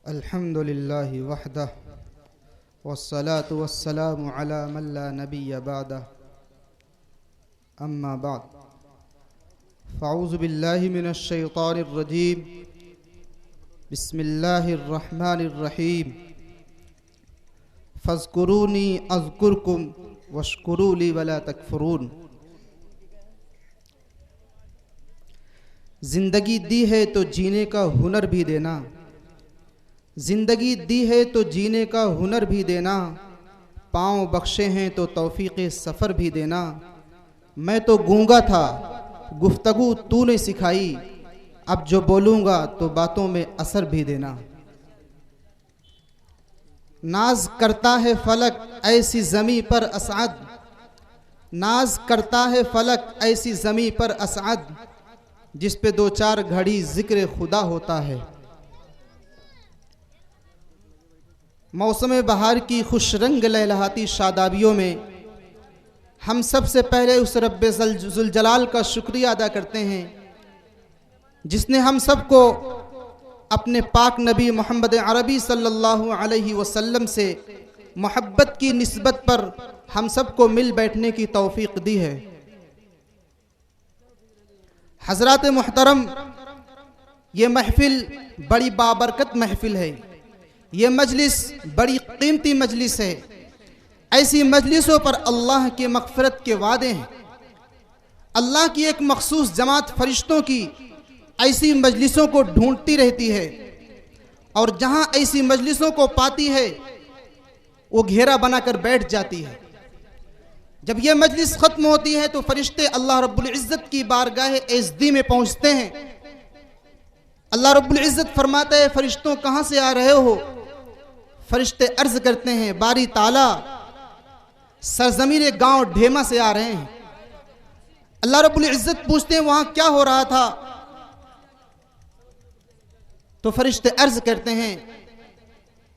अल्हम्दुलिल्लाहि वहदह वस्सलातु वस्सलामु अला मन ला नबिय्य बअदह अम्मा बाद फ़अऊज़ु बिल्लाहि मिनश शैतानिर रजीम बिस्मिल्लाहिर रहमानिर रहीम फ़ज़्कुरूनी अज़्कुरकुम वश्कुरू ली वला तकफ़ुरून। जिंदगी दी है तो जीने का हुनर भी देना, जिंदगी दी है तो जीने का हुनर भी देना, पाँव बख्शे हैं तो तौफीक़े सफ़र भी देना। मैं तो गूंगा था गुफ्तगू तूने सिखाई, अब जो बोलूँगा तो बातों में असर भी देना। नाज करता है फलक ऐसी ज़मी पर असअद, नाज करता है फलक ऐसी ज़मी पर असअद, जिस पे दो चार घड़ी जिक्र खुदा होता है। मौसम बहार की खुश रंग लहलहाती शादाबियों में हम सबसे पहले उस रब्बे ज़ुल जलाल का शुक्रिया अदा करते हैं जिसने हम सबको अपने पाक नबी मोहम्मद अरबी सल्लल्लाहु अलैहि वसल्लम से मोहब्बत की निस्बत पर हम सबको मिल बैठने की तौफीक दी है। हज़रात मुहतरम, ये महफिल बड़ी बाबरकत महफिल है, ये मजलिस बड़ी कीमती मजलिस है। ऐसी मजलिसों पर अल्लाह के मग़फ़िरत के वादे हैं। अल्लाह की एक मखसूस जमात फरिश्तों की ऐसी मजलिसों को ढूंढती रहती है और जहां ऐसी मजलिसों को पाती है वो घेरा बनाकर बैठ जाती है। जब यह मजलिस ख़त्म होती है तो फरिश्ते अल्लाह रब्बुल इज़्ज़त की बारगाह एज़दी में पहुंचते हैं। अल्लाह रब्बुल इज़्ज़त फरमाता है, फरिश्तों कहाँ से आ रहे हो? फरिश्ते अर्ज़ करते हैं, बारी ताला सरज़मीन गांव ढेमा से आ रहे हैं। अल्लाह रब्बुल इज़्ज़त पूछते हैं, वहाँ क्या हो रहा था? तो फरिश्ते अर्ज़ करते हैं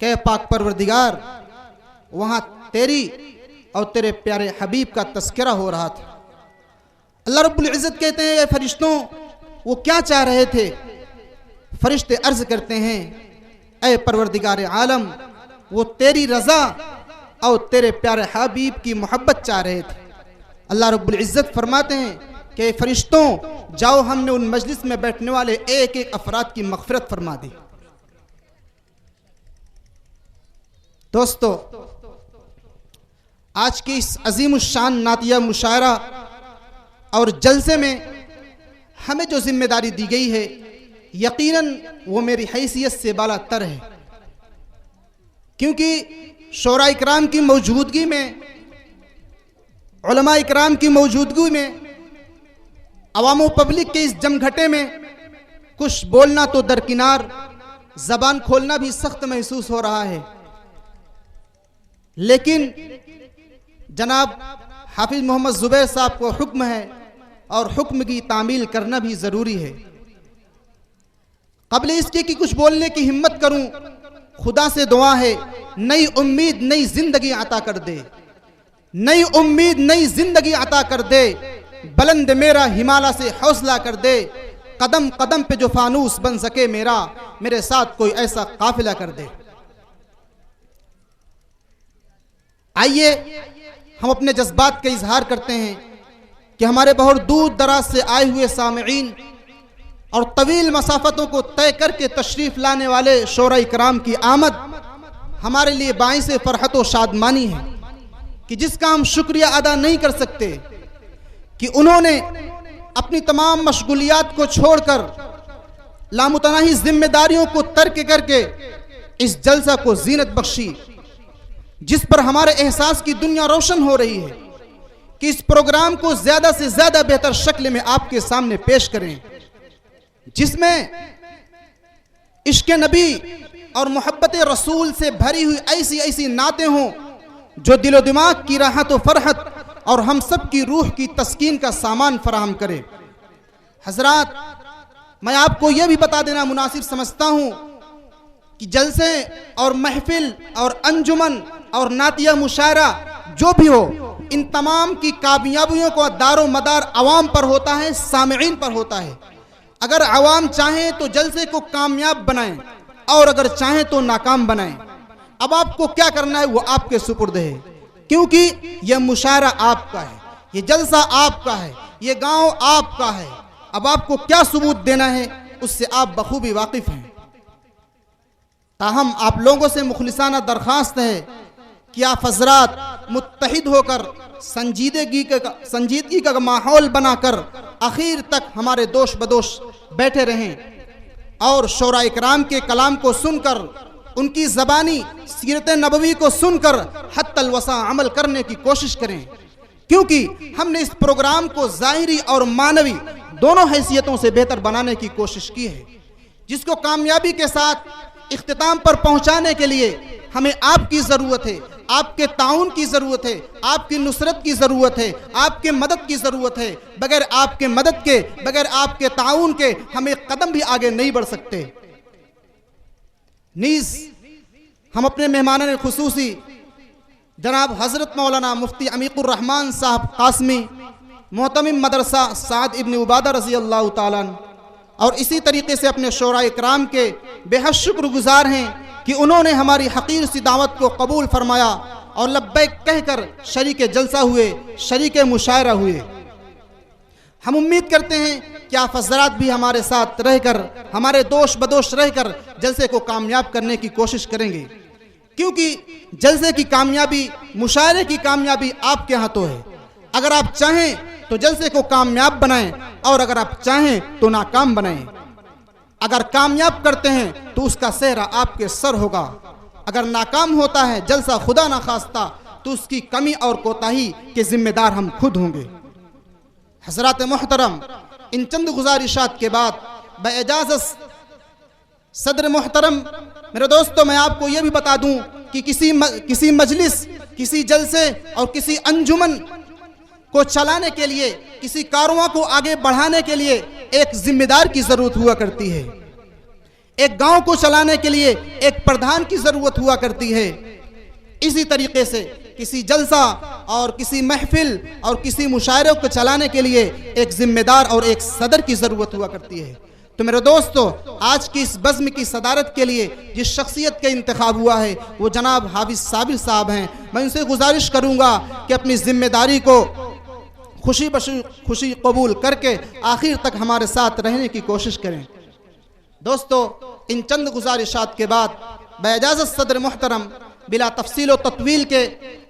कि पाक परवरदिगार, वहाँ तेरी और तेरे प्यारे हबीब का तस्करा हो रहा था। अल्लाह रब्बुल इज़्ज़त कहते हैं, फरिश्तों वो क्या चाह रहे थे? फरिश्ते अर्ज़ करते हैं, ऐ परवरदिगार आलम, वो तेरी रज़ा और तेरे प्यारे हबीब की मोहब्बत चाह रहे थे। अल्लाह रब्बुल इज़्ज़त फरमाते हैं कि फरिश्तों जाओ, हमने उन मजलिस में बैठने वाले एक एक अफराद की मग़फ़िरत फरमा दी। दोस्तों, आज की इस अज़ीमुश्शान नातिया मुशायरा और जलसे में हमें जो जिम्मेदारी दी गई है, यकीनन वो मेरी हैसियत से बाला तर है, क्योंकि शोरा इकराम की मौजूदगी में, उलमा इकराम की मौजूदगी में, अवाम पब्लिक के इस जमघटे में कुछ बोलना तो दरकिनार, ज़बान खोलना भी सख्त महसूस हो रहा है। लेकिन जनाब हाफिज मोहम्मद ज़ुबैर साहब को हुक्म है और हुक्म की तामील करना भी ज़रूरी है। क़ब्ल इसके कि कुछ बोलने की हिम्मत करूं, खुदा से दुआ है, नई उम्मीद नई जिंदगी अता कर दे, नई उम्मीद नई जिंदगी अता कर दे, बुलंद मेरा हिमालय से हौसला कर दे, कदम कदम पे जो फानूस बन सके मेरा, मेरे साथ कोई ऐसा काफिला कर दे। आइए हम अपने जज्बात का इजहार करते हैं कि हमारे बहुत दूर दराज से आए हुए सामईन और तवील मसाफतों को तय करके तशरीफ़ लाने वाले शोरा इकराम की आमद हमारे लिए बाइस फ़रहत व शादमानी है कि जिसका हम शुक्रिया अदा नहीं कर सकते कि उन्होंने अपनी तमाम मशगूलियात को छोड़कर लामुतनाही जिम्मेदारियों को तर्क करके इस जलसा को जीनत बख्शी, जिस पर हमारे एहसास की दुनिया रोशन हो रही है कि इस प्रोग्राम को ज़्यादा से ज़्यादा बेहतर शक्ल में आपके सामने पेश करें, जिसमें इश्क नबी और मोहब्बत रसूल से भरी हुई ऐसी ऐसी नातें हों जो दिलो दिमाग की राहत व फरहत और हम सब की रूह की तस्कीन का सामान फराहम करे। हजरात, मैं आपको यह भी बता देना मुनासिब समझता हूँ कि जलसे और महफिल और अंजुमन और नातिया मुशायरा जो भी हो, इन तमाम की कामयाबियों का दारो मदार अवाम पर होता है, सामईन पर होता है। अगर अवाम चाहें तो जलसे को कामयाब बनाएं, और अगर चाहें तो नाकाम बनाएं। अब आपको क्या करना है वो आपके सुपुर्द है, क्योंकि यह मुशायरा आपका है, ये जलसा आपका है, ये गांव आपका है। अब आपको क्या सबूत देना है उससे आप बखूबी वाकिफ हैं। ताहम आप लोगों से मुखलिसाना दरख्वास्त है कि आप हजरात मुत्तहिद होकर संजीदगी का माहौल बनाकर आखिर तक हमारे दोष बदोश बैठे रहें और शोरा इकराम के कलाम को सुनकर, उनकी ज़बानी सीरत नबवी को सुनकर हत्तल वसा अमल करने की कोशिश करें, क्योंकि हमने इस प्रोग्राम को ज़ाहिरी और मानवी दोनों हैसियतों से बेहतर बनाने की कोशिश की है, जिसको कामयाबी के साथ इख्तिताम पर पहुंचाने के लिए हमें आपकी ज़रूरत है, आपके ताउन की ज़रूरत है, आपकी नुसरत की ज़रूरत है, आपके मदद की ज़रूरत है। बगैर आपके मदद के, बगैर आपके ताउन के हम एक कदम भी आगे नहीं बढ़ सकते। नीज़ हम अपने मेहमानन खुसूसी जनाब हज़रत मौलाना मुफ्ती अमीकुर रहमान साहब कासमी, मोहतमिम मदरसा साद इब्न उबादा रज़ी अल्लाह ताला अन्हु, और इसी तरीके से अपने शोरा इकराम के बेहद शुक्रगुजार हैं कि उन्होंने हमारी हकीर सी दावत को कबूल फरमाया और लब्बैक कहकर शरीके जलसा हुए, शरीके मुशायरा हुए। हम उम्मीद करते हैं कि आप हज़रात भी हमारे साथ रहकर, हमारे दोष बदोश रहकर जलसे को कामयाब करने की कोशिश करेंगे, क्योंकि जलसे की कामयाबी, मुशायरे की कामयाबी आपके हाथों है। अगर आप चाहें तो जलसे को कामयाब बनाएं और अगर आप चाहें तो नाकाम बनाएं। अगर कामयाब करते हैं तो उसका सेहरा आपके सर होगा, अगर नाकाम होता है जलसा खुदा ना खास्ता तो उसकी कमी और कोताही के जिम्मेदार हम खुद होंगे। हजरात मोहतरम, इन चंद गुजारिशात के बाद बइजाज़त सदर मोहतरम, मेरे दोस्तों, मैं आपको यह भी बता दूं कि किसी मजलिस, किसी जलसे और किसी अंजुमन को चलाने के लिए, किसी कारवां को आगे बढ़ाने के लिए एक जिम्मेदार की जरूरत हुआ करती है। एक गांव को चलाने के लिए एक प्रधान की जरूरत हुआ करती है। इसी तरीके से किसी जलसा और किसी महफिल और किसी मुशायरे को चलाने के लिए एक जिम्मेदार और एक सदर की जरूरत हुआ करती है। तो मेरे दोस्तों, आज की इस बज़्म की सदारत के लिए जिस शख्सियत का इंतखाब हुआ है वो जनाब हाफिज साबिर साहब हैं। मैं उनसे गुजारिश करूंगा कि अपनी जिम्मेदारी को खुशी कबूल करके आखिर तक हमारे साथ रहने की कोशिश करें। दोस्तों, इन चंद गुजारिशात के बाद बइजाज़त सदर मोहतरम बिला तफसील व तत्वील के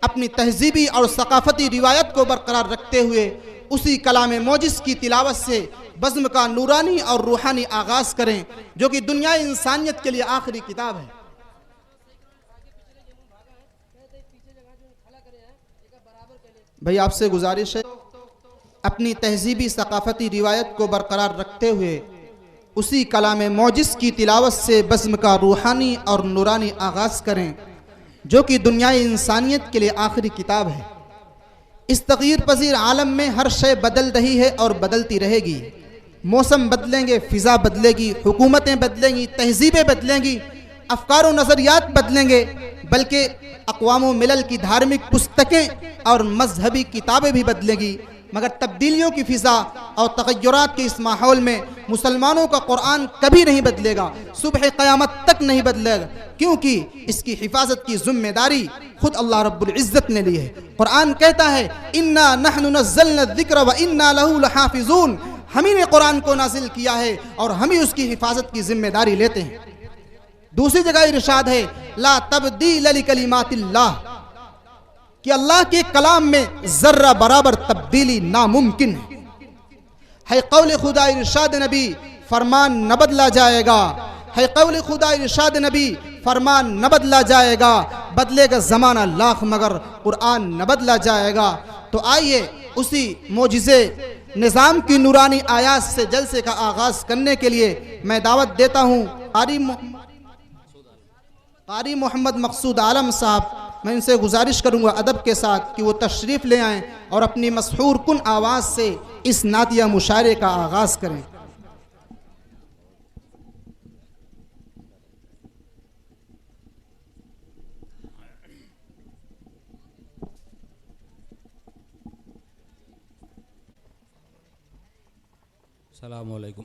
अपनी तहजीबी और सकाफती रिवायत को बरकरार रखते हुए उसी कलाम मोजिज़ की तिलावत से बज़्म का नूरानी और रूहानी आगाज़ करें, जो कि दुनिया इंसानियत के लिए आखिरी किताब है। भाई, आपसे गुजारिश है अपनी तहजीबी सकाफती रिवायत को बरकरार रखते हुए उसी कलाम मोजिज़ की तिलावत से बज़्म का रूहानी और नूरानी आगाज़ करें, जो कि दुनिया इंसानियत के लिए आखिरी किताब है। इस तग़यीर पज़ीर आलम में हर शय बदल रही है और बदलती रहेगी। मौसम बदलेंगे, फ़िज़ा बदलेगी, हुकूमतें बदलेंगी, तहजीबें बदलेंगी, अफ़कार व नज़रियात बदलेंगे, बल्कि अक़वाम मिलल की धार्मिक पुस्तकें और मजहबी किताबें भी बदलेंगी। मगर तब्दीलियों की फ़िज़ा और तग़य्युरात के इस माहौल में मुसलमानों का कुरान कभी नहीं बदलेगा, सुबह क़यामत तक नहीं बदलेगा, क्योंकि इसकी हिफाजत की जिम्मेदारी खुद अल्लाह रब्बुल इज़्ज़त ने ली है। कुरान कहता है, इन्ना नहनु नज़्ज़लना ज़िक्र व इन्ना लहू लहाफ़िज़ून, हम ही ने कुरान को नाजिल किया है और हम ही उसकी हिफाजत की जिम्मेदारी लेते हैं। दूसरी जगह इरशाद है, ला तब्दील लिकलिमातिल्लाह, कि अल्लाह के कलाम में जर्रा बराबर तब्दीली नामुमकिन है। कौल खुदा इरशाद नबी, फरमान न बदला जाएगा। है कौल खुदा इरशाद नबी, फरमान न बदला जाएगा। बदलेगा ज़माना लाख मगर कुरान न बदला जाएगा। तो आइए उसी मोजिज़े निज़ाम की नूरानी आयात से जलसे का आगाज़ करने के लिए मैं दावत देता हूँ कारी मोहम्मद मकसूद आलम साहब। मैं इनसे गुजारिश करूँगा अदब के साथ कि वो तशरीफ़ ले आएँ और अपनी मसहूर कुन आवाज़ से इस नातिया मुशायरे का आगाज़ करें। अस्सलामु अलैकुम।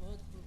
बहुत खूब.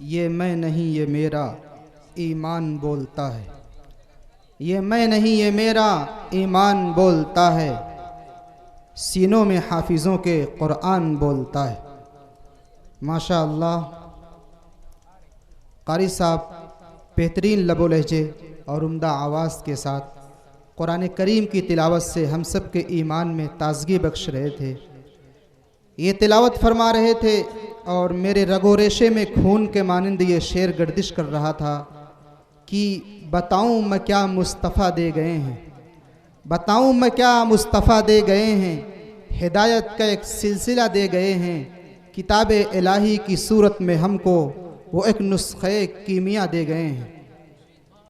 ये मैं नहीं ये मेरा ईमान बोलता है, ये मैं नहीं ये मेरा ईमान बोलता है, सीनों में हाफिज़ों के कुरान बोलता है। माशा अल्लाह, कारी साहब बेहतरीन लबो लहजे और उम्दा आवाज़ के साथ कुरान करीम की तिलावत से हम सब के ईमान में ताजगी बख्श रहे थे। ये तिलावत फरमा रहे थे और मेरे रगो रेशे में खून के मानंद ये शेर गर्दिश कर रहा था कि बताऊं मैं क्या मुस्तफ़ा दे गए हैं, बताऊं मैं क्या मुस्तफ़ा दे गए हैं, हिदायत का एक सिलसिला दे गए हैं, किताब इलाही की सूरत में हमको वो एक नुस्खे कीमिया दे गए हैं।